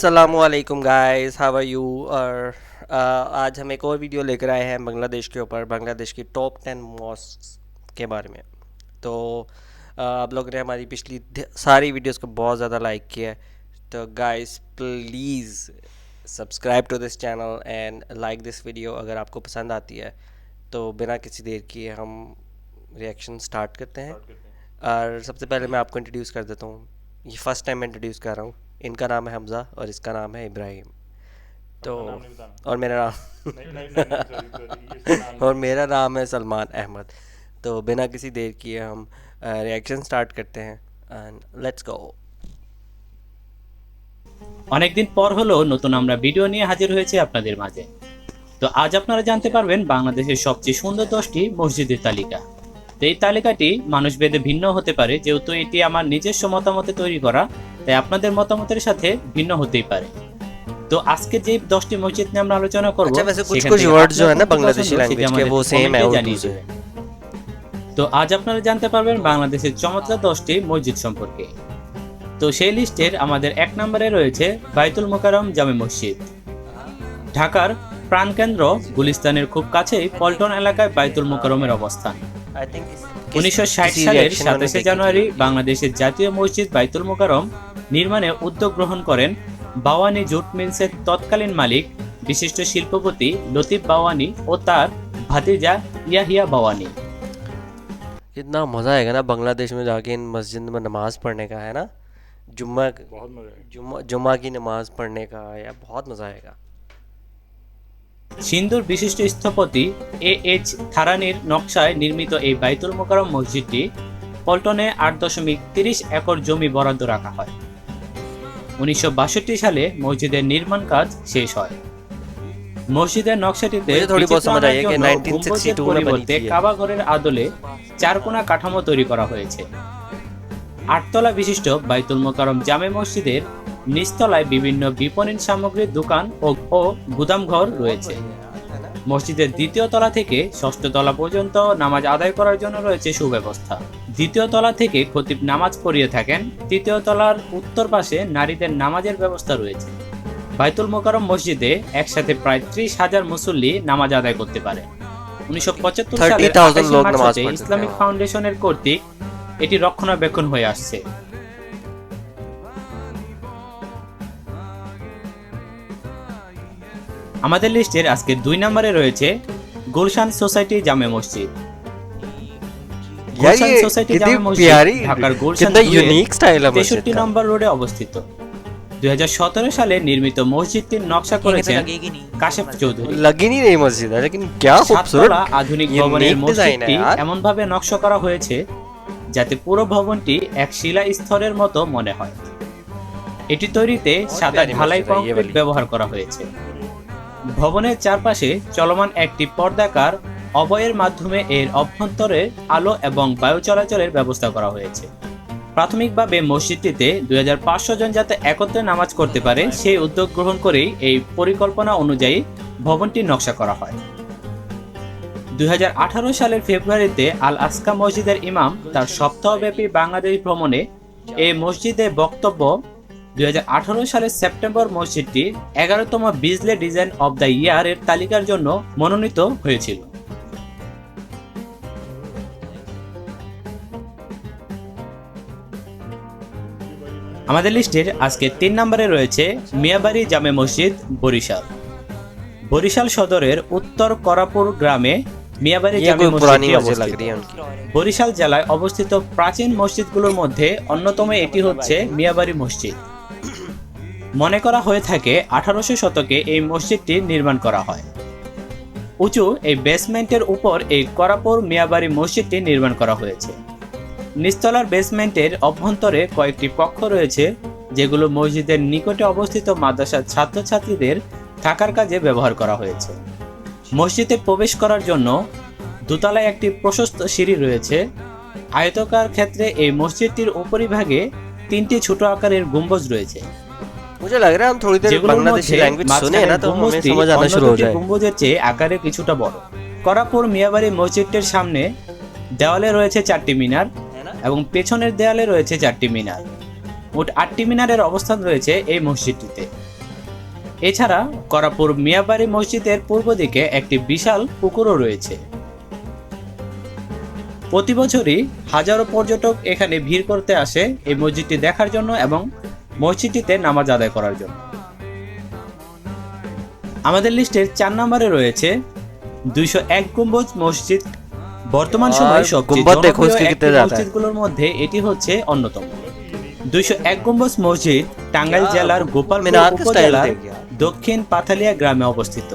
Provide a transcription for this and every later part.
अस्सलामुअलैकुम guys, how are you. और आज हम एक और वीडियो लेकर आए हैं बांग्लादेश के ऊपर, बांग्लादेश की टॉप 10 मॉस्क के बारे में। तो आप लोगों ने हमारी पिछली सारी वीडियोस को बहुत ज़्यादा लाइक किया है। तो guys please subscribe to this channel and like this video अगर आपको पसंद आती है। तो बिना किसी देर किए हम रिएक्शन स्टार्ट करते हैं। और सबसे पहले मैं आपको इंट्रोड्यूस कर देता हूँ। ये फर्स्ट टाइम मैं इंट्रोड्यूस कर रहा हूँ। इनका नाम है हमज़ा और इसका नाम है इब्राहिम। तो और मेरा नाम और मेरा नाम है सलमान अहमद। तो बिना किसी देर किए हम रिएक्शन स्टार्ट करते हैं एंड लेट्स गो। অনেকদিন পর হলো নতুন আমরা ভিডিও নিয়ে হাজির হয়েছি আপনাদের মাঝে। তো আজ আপনারা জানতে পারবেন বাংলাদেশের সবচেয়ে সুন্দর 10টি মসজিদের তালিকা। তো এই তালিকাটি মানুষ ভেদে ভিন্ন হতে পারে, যেহেতু এটি আমার নিজস্ব মতামতে তৈরি করা, তাই আপনাদের মতামতের সাথে ভিন্ন হতেই পারে। তো আজকে যে 10টি মসজিদ নিয়ে আমরা আলোচনা করব, अच्छा वैसे कुछ कुछ वर्ड्स जो है ना बांग्लादेशी लैंग्वेज के वो सेम है उर्दू से। তো আজ আপনারা জানতে পারবেন বাংলাদেশের চমৎকার 10টি মসজিদ সম্পর্কে। তো সেই লিস্টের আমাদের 1 নম্বরে রয়েছে বাইতুল মোকাররম জামে মসজিদ। ঢাকার প্রাণকেন্দ্র গুলিস্তানের খুব কাছেই পল্টন এলাকায় বাইতুল মোকাররমের অবস্থান। 1960 সালের 27 জানুয়ারি বাংলাদেশের জাতীয় মসজিদ বাইতুল মোকাররম নির্মাণে উদ্যোগ গ্রহণ করেন বাওয়ানি জুট মিলসের তৎকালীন মালিক বিশিষ্ট শিল্পপতি লতিফ বাওয়ানি ও তার ভাতিজা ইয়াহিয়া বাওয়ানি। कितना मज़ा आएगा ना बांग्लादेश में जाके इन मस्जिद में नमाज पढ़ने का, है ना। जुम्मा जुम्मा की नमाज पढ़ने का या बहुत मज़ा आएगा। সিন্ধুর বিশিষ্ট স্থপতি এইচ থারানির নকশায় নির্মিত এই বাইতুল মোকাররম মসজিদটি পল্টনে 8.30 একর জমি বরাদ্দ রাখা হয়। 1962 সালে মসজিদের নির্মাণ কাজ শেষ হয়। মসজিদের নকশাটিতে পরিবর্তে কাবা ঘরের আদলে চারকোনা কাঠামো তৈরি করা হয়েছে। 8তলা বিশিষ্ট বাইতুল মোকাররম জামে মসজিদের নিচতলায় বিভিন্ন বিপণন সামগ্রীর দোকান ও গুদামঘর রয়েছে। মসজিদের 2য় তলা থেকে 6ষ্ঠ তলা পর্যন্ত নামাজ আদায় করার জন্য রয়েছে সুব্যবস্থা। 2য় তলা থেকে খতিব নামাজ পড়িয়ে থাকেন। 3য় তলার উত্তর পাশে নারীদের নামাজের ব্যবস্থা রয়েছে। বাইতুল মোকাররম মসজিদে একসাথে প্রায় 30,000 মুসল্লি নামাজ আদায় করতে পারে। 1975 সালের 28 মার্চে ইসলামিক ফাউন্ডেশনের কর্তৃক এটি রক্ষণাবেক্ষণ হয়ে আসছে। আমাদের লিস্টের আজকে 2 নম্বরে রয়েছে গুলশান সোসাইটি জামে মসজিদ। গুলশান সোসাইটি জামে মসজিদ ঢাকার গুলশান 63 নম্বর রোডে অবস্থিত। 2017 সালে নির্মিত মসজিদটির নকশা করেছেন কাশেফ চৌধুরী। আধুনিক ভবনের মসজিদটি এমনভাবে নকশা করা হয়েছে যাতে পুরো ভবনটি এক শিলা স্তরের মতো মনে হয়। এটি তৈরিতে সাদা ঢালাই কংক্রিট ব্যবহার করা হয়েছে। ভবনের চারপাশে চলমান একটি পর্দাকার অবয়ের মাধ্যমে এর অভ্যন্তরে আলো এবং বায়ু চলাচলের ব্যবস্থা করা হয়েছে। প্রাথমিকভাবে মসজিদটিতে 2500 জন যাতে একত্রে নামাজ করতে পারে সেই উদ্যোগ গ্রহণ করেই এই পরিকল্পনা অনুযায়ী ভবনটি নকশা করা হয়। 2018 সালের ফেব্রুয়ারিতে আল আসকা মসজিদের ইমাম তার সপ্তাহব্যাপী বাংলাদেশ ভ্রমণে এই মসজিদে বক্তব্য 2018 সালের সেপ্টেম্বর মসজিদটি 11তম বিজলে ডিজাইন অব দ্য ইয়ার এর তালিকার জন্য মনোনীত হয়েছিল। আমাদের লিস্টের আজকে 3 নম্বরে রয়েছে মিয়াবাড়ি জামে মসজিদ বরিশাল। বরিশাল সদরের উত্তর করাপুর গ্রামে মিয়াবাড়ি জামে মসজিদটি অবস্থিত। বরিশাল জেলায় অবস্থিত প্রাচীন মসজিদগুলোর মধ্যে অন্যতম এটি হচ্ছে মিয়াবাড়ি মসজিদ। মনে করা হয়ে থাকে 1800 শতকে এই মসজিদটি নির্মাণ করা হয়। উঁচু এই বেসমেন্টের উপর এই করাপুর মিয়াবাড়ি মসজিদটি নির্মাণ করা হয়েছে। নিচতলার বেসমেন্টের অভ্যন্তরে কয়েকটি কক্ষ রয়েছে যেগুলো মসজিদের নিকটে অবস্থিত মাদ্রাসার ছাত্রছাত্রীদের থাকার কাজে ব্যবহার করা হয়েছে। মসজিদে প্রবেশ করার জন্য দোতলায় একটি প্রশস্ত সিঁড়ি রয়েছে। আয়তাকার ক্ষেত্রে এই মসজিদটির উপরিভাগে 3টি ছোট আকারের গম্বুজ রয়েছে। मुझे लग रहा है हम थोड़ी देर बांग्लादेशी लैंग्वेज सुने ना तो हमें समझ आना शुरू हो जाए। গম্বুজের চেয়ে আকারে কিছুটা বড়। করাপুর মিয়াবাড়ি মসজিদটির সামনে দেওয়ালে রয়েছে 4টি মিনার এবং পেছনের দেয়ালে রয়েছে 4টি মিনার। মোট 8টি মিনারের অবস্থান রয়েছে এই মসজিদটিতে। এছাড়া করাপুর মিয়াবাড়ি মসজিদের পূর্ব দিকে একটি বিশাল পুকুরও রয়েছে। প্রতি বছরই হাজারো পর্যটক এখানে ভিড় করতে আসে এই মসজিদটি দেখার জন্য এবং মসজিদটিতে নামাজ আদায় করার জন্য। আমাদের লিস্টের 4 নম্বরে রয়েছে 201 গম্বুজ মসজিদ। বর্তমান সময়ে সবচেয়ে জনপ্রিয় মসজিদগুলোর মধ্যে এটি হচ্ছে অন্যতম। 201 গম্বুজ মসজিদ টাঙ্গাইল জেলার গোপালপুর উপজেলার দক্ষিণ পাথালিয়া গ্রামে অবস্থিত,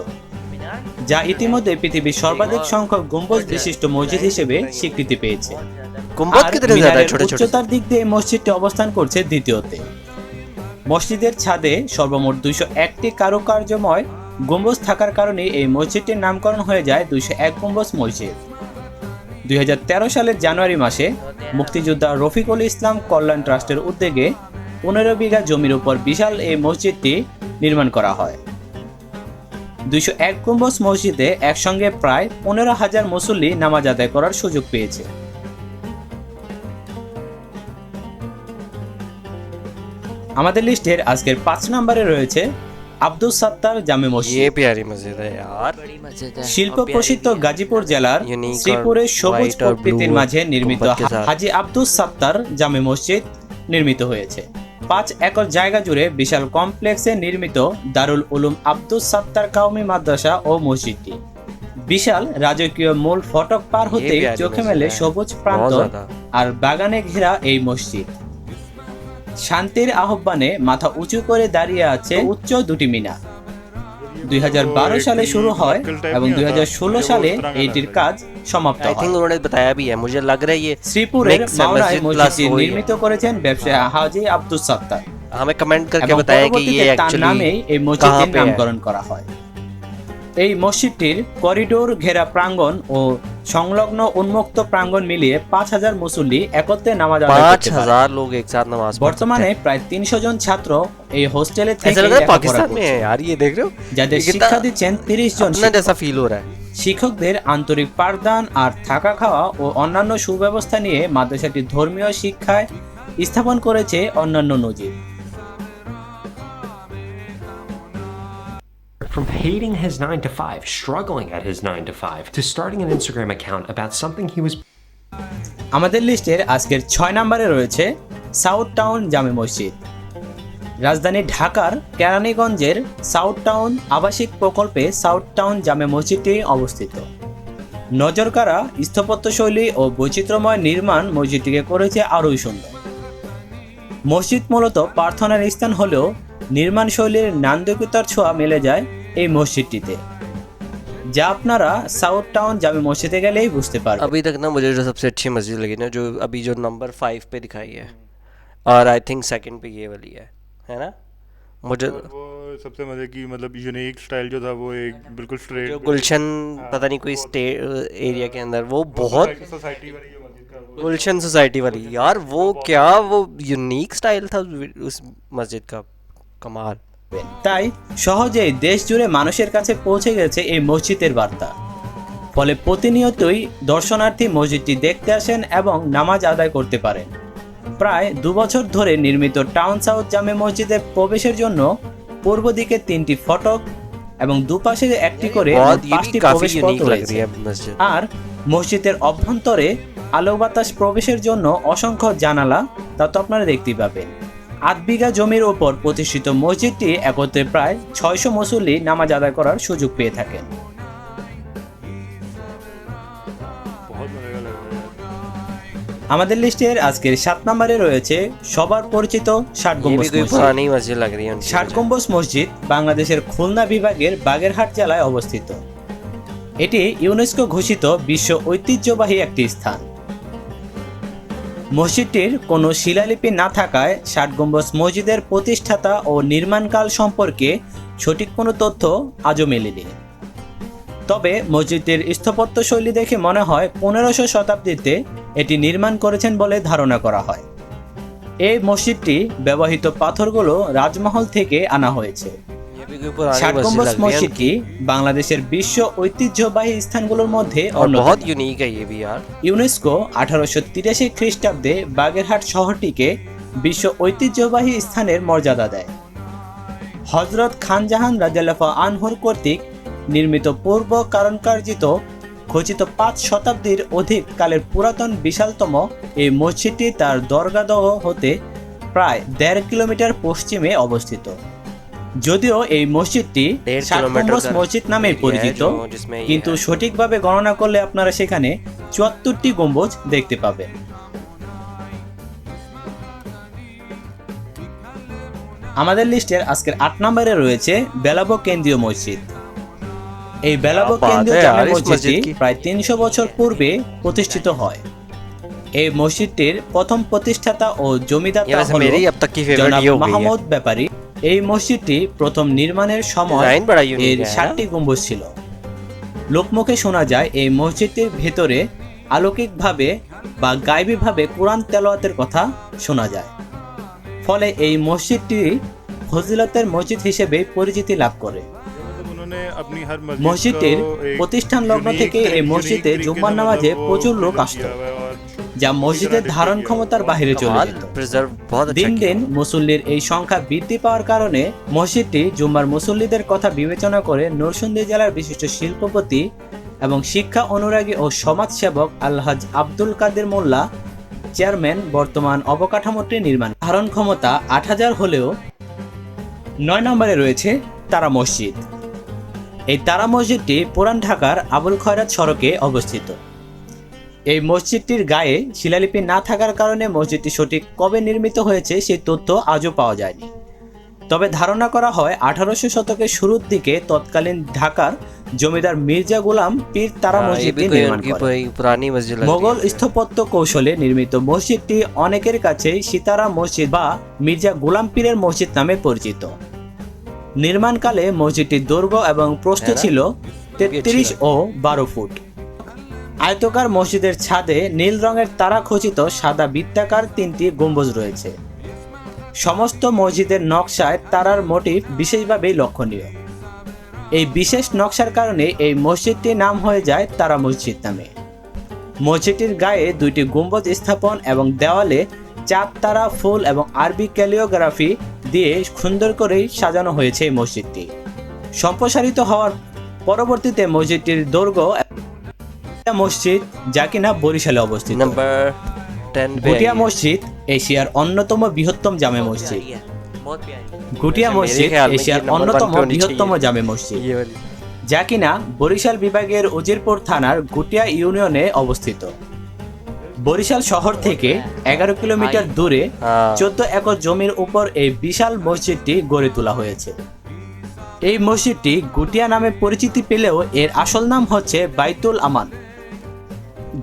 যা ইতিমধ্যে পৃথিবীর সর্বাধিক সংখ্যক গম্বুজ বিশিষ্ট মসজিদ হিসেবে স্বীকৃতি পেয়েছে। উচ্চতার দিক দিয়ে মসজিদটি অবস্থান করছে দ্বিতীয়তে। মসজিদের ছাদে সর্বমোট 201টি কারুকার্যময় গম্বুজ থাকার কারণে এই মসজিদটির নামকরণ হয়ে যায় 201 গম্বুজ মসজিদ। 2013 সালের জানুয়ারি মাসে মুক্তিযোদ্ধা রফিকুল ইসলাম কল্যাণ ট্রাস্টের উদ্যোগে 15 বিঘা জমির উপর বিশাল এই মসজিদটি নির্মাণ করা হয়। 201 গম্বুজ মসজিদে একসঙ্গে প্রায় 15,000 মুসল্লি নামাজ আদায় করার সুযোগ পেয়েছে। আমাদের লিস্টের আজকের 5 নম্বরে রয়েছে আব্দুস সাত্তার জামে মসজিদ। শিল্প প্রসিদ্ধ গাজীপুর জেলার শ্রীপুরের সবুজ প্রকৃতির মাঝে নির্মিত হাজী আব্দুস সাত্তার জামে মসজিদ নির্মিত হয়েছে। 5 একর জায়গা জুড়ে বিশাল কমপ্লেক্সে নির্মিত দারুল উলুম আব্দুস সাত্তার কাওমি মাদ্রাসা ও মসজিদটি বিশাল রাজকীয় মূল ফটক পার হতে চোখে মেলে সবুজ প্রান্তর আর বাগানে ঘেরা এই মসজিদ। শান্তির আহ্বানে মাথা উঁচু করে দাঁড়িয়ে আছে উচ্চ দুটি মিনার। 2012 সালে শুরু হয় এবং 2016 সালে এটির কাজ সমাপ্ত হয়। শ্রীপুরের মাওনায় মসজিদটি নির্মিত করেছেন ব্যবসায়ী হাজী আব্দুস সাত্তার। তার নামেই এই মসজিদটির নামকরণ করা হয়। এই মসজিদটির করিডোর ঘেরা প্রাঙ্গণ ও সংলগ্ন উন্মুক্ত প্রাঙ্গণ মিলিয়ে 5,000 মুসল্লি একত্রে নামাজ আদায় করতে পারে। বর্তমানে প্রায় 300 জন ছাত্র এই হোস্টেলে থেকে যাদের শিক্ষা দিচ্ছেন 30 জন শিক্ষকদের আন্তরিক পাঠদান আর থাকা খাওয়া ও অন্যান্য সুব্যবস্থা নিয়ে মাদ্রাসাটি ধর্মীয় শিক্ষায় স্থাপন করেছে অন্যান্য নজির। From hating his 9 to 5, struggling at his 9 to 5, to starting an Instagram account about something he was... আমাদের লিস্টের আজকের 6 নম্বরে রয়েছে সাউথ টাউন জামে মসজিদ। রাজধানী ঢাকার কেরানীগঞ্জের সাউথ টাউন আবাসিক প্রকল্পে সাউথ টাউন জামে মসজিদটি অবস্থিত। নজরকাড়া স্থাপত্যশৈলী ও বৈচিত্র্যময় নির্মাণ মসজিদটিকে করেছে আরোই সুন্দর। মসজিদ মূলত প্রার্থনার স্থান হলেও নির্মাণ শৈলীর নান্দনিকতার ছোঁয়া মিলে যায় এই মসজিদটিতে, যা আপনারা সাউথ টাউন জামে মসজিদে গেলেই বুঝতে পারবেন। अभी तक ना मुझे जो सबसे अच्छी मस्जिद लगी ना, जो अभी जो नंबर 5 पे दिखाई है, और आई थिंक सेकंड पे ये वाली है ना। मुझे वो सबसे मजे की मतलब यूनिक स्टाइल जो था वो एक बिल्कुल स्ट्रेट जो गुलशन पता नहीं कोई स्टे एरिया के अंदर वो बहुत सोसाइटी वाली जो मस्जिद का गुलशन सोसाइटी वाली, यार वो क्या वो यूनिक स्टाइल था उस मस्जिद का, कमाल। তাই সহজেই দেশ জুড়ে মানুষের কাছে পৌঁছে গেছে এই মসজিদের বার্তা। ফলে প্রতিনিয়তই দর্শনার্থী মসজিদটি দেখতে আসেন এবং নামাজ আদায় করতে পারেন। প্রায় 2 বছর ধরে নির্মিত টাউন সাউথ জামে মসজিদের প্রবেশের জন্য পূর্ব দিকে 3টি ফটক এবং দুপাশে একটি করে 5টি প্রবেশ পথ রয়েছে। আর মসজিদের অভ্যন্তরে আলো বাতাস প্রবেশের জন্য অসংখ্য জানালা, তা তো আপনারা দেখতেই পাবেন। 8 বিঘা জমির ওপর প্রতিষ্ঠিত মসজিদটি একত্রে প্রায় 600 মুসল্লি নামাজ আদায় করার সুযোগ পেয়ে থাকেন। আমাদের লিস্টের আজকের 7 নম্বরে রয়েছে সবার পরিচিত 60 গম্বুজ মসজিদ। 60 গম্বুজ মসজিদ বাংলাদেশের খুলনা বিভাগের বাগেরহাট জেলায় অবস্থিত। এটি ইউনেস্কো ঘোষিত বিশ্ব ঐতিহ্যবাহী একটি স্থান। মসজিদটির কোনো শিলালিপি না থাকায় 60 গম্বুজ মসজিদের প্রতিষ্ঠাতা ও নির্মাণকাল সম্পর্কে সঠিক কোনো তথ্য আজও মেলেনি। তবে মসজিদটির স্থাপত্যশৈলী দেখে মনে হয় 1500 শতাব্দীতে এটি নির্মাণ করেছেন বলে ধারণা করা হয়। এই মসজিদটি ব্যবহৃত পাথরগুলো রাজমহল থেকে আনা হয়েছে। 60 গম্বুজ মসজিদটি বাংলাদেশের বিশ্ব ঐতিহ্যবাহী স্থানগুলোর মধ্যে অন্যতম। ইউনেস্কো 1883 খ্রিস্টাব্দে বাগেরহাট শহরটিকে বিশ্ব ঐতিহ্যবাহী স্থানের মর্যাদা দেয়। হযরত খানজাহান রাদিয়াল্লাহু আনহুর কর্তৃক নির্মিত পূর্ব কারণকার্যিত খচিত 5 শতাব্দীর অধিক কালের পুরাতন বিশালতম এই মসজিদটি তার দরগাহ হতে প্রায় 1.5 কিলোমিটার পশ্চিমে অবস্থিত। যদিও এই মসজিদটি 7 গম্বুজ মসজিদ নামে পরিচিত, কিন্তু সঠিকভাবে গণনা করলে আপনারা সেখানে 74টি গম্বুজ দেখতে পাবেন। আমাদের লিস্টের আজকের 8 নম্বরে রয়েছে বেলাবো কেন্দ্রীয় মসজিদ। এই বেলাবো কেন্দ্রীয় জামে মসজিদটি প্রায় 300 বছর পূর্বে প্রতিষ্ঠিত হয়। এই মসজিদটির প্রথম প্রতিষ্ঠাতা ও জমিদাতা হলো জনাব মাহমুদ ব্যাপারী। এই মসজিদটি প্রথম নির্মাণের সময় এর 7টি গম্বুজ ছিল। লোকমুখে শোনা যায় এই মসজিদটির ভেতরে অলৌকিকভাবে বা গায়বীভাবে কোরআন তেলাওয়াতের কথা শোনা যায়, ফলে এই মসজিদটি ফজিলতের মসজিদ হিসেবে পরিচিতি লাভ করে। মসজিদটির প্রতিষ্ঠান লগ্ন থেকে এই মসজিদে জুম্মার নামাজে প্রচুর লোক আসত, যা মসজিদের ধারণ ক্ষমতার বাইরে চলে যেত। দিন দিন মুসল্লির এই সংখ্যা বৃদ্ধি পাওয়ার কারণে মসজিদটি জুম্মার মুসল্লিদের কথা বিবেচনা করে নরসিংদী জেলার বিশিষ্ট শিল্পপতি এবং শিক্ষা অনুরাগী ও সমাজসেবক আলহাজ আব্দুল কাদের মোল্লা চেয়ারম্যান বর্তমান অবকাঠামোটি নির্মাণ। ধারণ ক্ষমতা 8000 হলেও 9 নম্বরে রয়েছে তারা মসজিদ। এই তারা মসজিদটি পুরান ঢাকার আবুল খয়রাত সড়কে অবস্থিত। এই মসজিদটির গায়ে শিলালিপি না থাকার কারণে মসজিদটি সঠিক কবে নির্মিত হয়েছে সেই তথ্য আজও পাওয়া যায়নি। তবে ধারণা করা হয় 1800 শতকের শুরুর দিকে তৎকালীন ঢাকার জমিদার মির্জা গোলাম পীর তারা মসজিদটি নির্মাণ করেন। মোগল স্থাপত্য কৌশলে নির্মিত মসজিদটি অনেকের কাছে সিতারা মসজিদ বা মির্জা গোলাম পীরের মসজিদ নামে পরিচিত। নির্মাণকালে মসজিদটির দৈর্ঘ্য এবং প্রস্থ ছিল 33 ও 12 ফুট। আয়তকার মসজিদের ছাদে নীল রঙের তারা খচিত সাদা বৃত্তাকার 3টি গম্বুজ রয়েছে। সমস্ত মসজিদের নকশায় তারার মোটিফ বিশেষভাবে লক্ষণীয়। এই বিশেষ নকশার কারণে এই মসজিদটির নাম হয়ে যায় তারা মসজিদ নামে। মসজিদটির গায়ে 2টি গম্বুজ স্থাপন এবং দেওয়ালে চাঁদ, তারা, ফুল এবং আরবি ক্যালিওগ্রাফি দিয়ে সুন্দর করে সাজানো হয়েছে এই মসজিদটি। সম্প্রসারিত হওয়ার পরবর্তীতে মসজিদটির দৈর্ঘ্য মসজিদ, যা কিনা বরিশালে অবস্থিত। গুটিয়া মসজিদ এশিয়ার অন্যতম বৃহত্তম জামে মসজিদ। গুটিয়া মসজিদ এশিয়ার অন্যতম বৃহত্তম জামে মসজিদ, যা কিনা বরিশাল বিভাগের উজিরপুর থানার গুটিয়া ইউনিয়নে অবস্থিত। বরিশাল শহর থেকে 11 কিলোমিটার দূরে 14 একর জমির উপর এই বিশাল মসজিদটি গড়ে তোলা হয়েছে। এই মসজিদটি গুটিয়া নামে পরিচিতি পেলেও এর আসল নাম হচ্ছে বাইতুল আমান।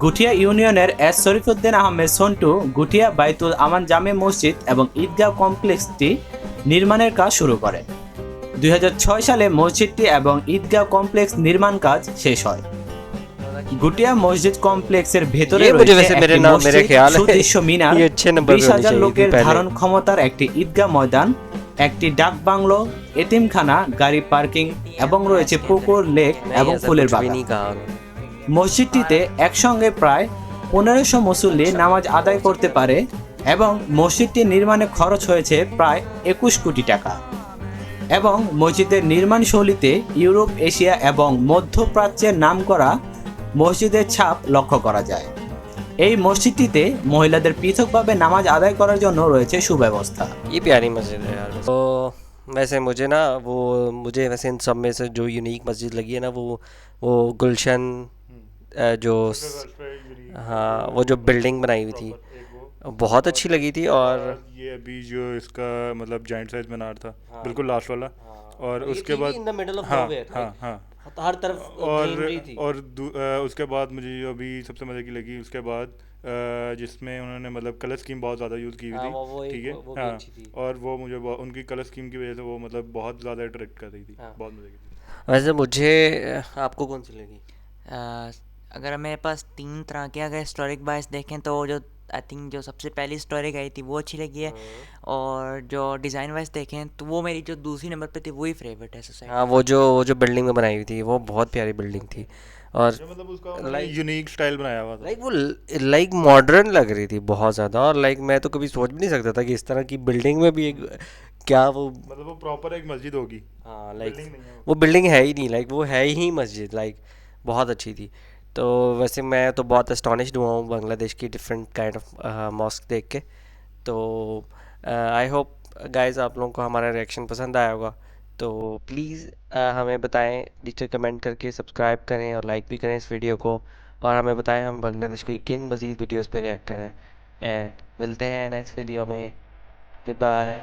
গুটিয়া ইউনিয়নের এস শরীফুদ্দিন আহমেদ সন্টু গুটিয়া বাইতুল আমান জামে মসজিদ এবং ঈদগাহ কমপ্লেক্সটি নির্মাণের কাজ শুরু করেন। 2006 সালে মসজিদটি এবং ঈদগাহ কমপ্লেক্স নির্মাণ কাজ শেষ হয়। গুটিয়া মসজিদ কমপ্লেক্সের ভেতরে সুদৃশ্য মিনার, 20,000 লোকের ধারণ ক্ষমতার একটি ঈদগাহ ময়দান, একটি ডাক বাংলো, এতিমখানা, গাড়ি পার্কিং এবং রয়েছে পুকুর, লেক এবং ফুলের বাগান। মসজিদটিতে একসঙ্গে প্রায় 1500 মুসল্লি নামাজ আদায় করতে পারে এবং মসজিদটি নির্মাণে খরচ হয়েছে প্রায় 21 কোটি টাকা। এবং মসজিদের নির্মাণ শৈলীতে ইউরোপ, এশিয়া এবং মধ্যপ্রাচ্যের নামকরা মসজিদের ছাপ লক্ষ্য করা যায়। এই মসজিদটিতে মহিলাদের পৃথকভাবে নামাজ আদায় করার জন্য রয়েছে সুব্যবস্থা। ये प्यारी मस्जिद है यार। तो वैसे मुझे ना मुझे वैसे इन सब में से जो यूनिक मस्जिद लगी है ना वो गुलशन जो हाँ वो जो बिल्डिंग बनाई हुई थी बहुत अच्छी लगी थी। और ये अभी जो इसका मतलब जाइंट साइज मीनार था, बिल्कुल लास्ट वाला, और उसके बाद हाँ हाँ हाँ हर तरफ और उसके बाद मुझे जो अभी सबसे मजे की लगी उसके बाद जिसमें उन्होंने मतलब कलर स्कीम बहुत ज़्यादा यूज़ की हुई थी, ठीक है हाँ, और वो मुझे उनकी कलर स्कीम की वजह से वो मतलब बहुत ज़्यादा अट्रैक्ट कर रही थी, बहुत मजे की थी। वैसे मुझे आपको कौन सी लगी? अगर मेरे पास 3 तरह के अगर हिस्टोरिक बाइस देखें तो जो आई थिंक जो सबसे पहली स्टोरी गई थी वो अच्छी लगी है, और जो डिज़ाइन वाइज देखें तो वो मेरी जो दूसरी नंबर पे थी वही फेवरेट है, हाँ, सोसाइटी। वो जो बिल्डिंग में बनाई हुई थी वो बहुत प्यारी बिल्डिंग थी। और जो मतलब उसका उन्होंने लाइक यूनिक स्टाइल बनाया हुआ था। लाइक वो लाइक मॉडर्न लग रही थी बहुत ज़्यादा। और लाइक मैं तो कभी सोच भी नहीं सकता था कि इस तरह की बिल्डिंग में भी एक क्या वो। मतलब वो प्रॉपर एक मस्जिद होगी, हाँ लाइक बिल्डिंग नहीं है वो। वो बिल्डिंग है ही नहीं, लाइक वो है ही मस्जिद, लाइक बहुत अच्छी थी। तो वैसे मैं तो बहुत एस्टॉनिश्ड हुआ हूँ बांग्लादेश की डिफरेंट काइंड ऑफ मॉस्क देख के। तो आई होप गाइस आप लोगों को हमारा रिएक्शन पसंद आया होगा। तो प्लीज़ हमें बताएं, नीचे कमेंट करके सब्सक्राइब करें और लाइक भी करें इस वीडियो को। और हमें बताएं हम बांग्लादेश की किन मज़ीद वीडियोस पे रिएक्ट करें। एंड मिलते हैं नेक्स्ट वीडियो में। Good bye.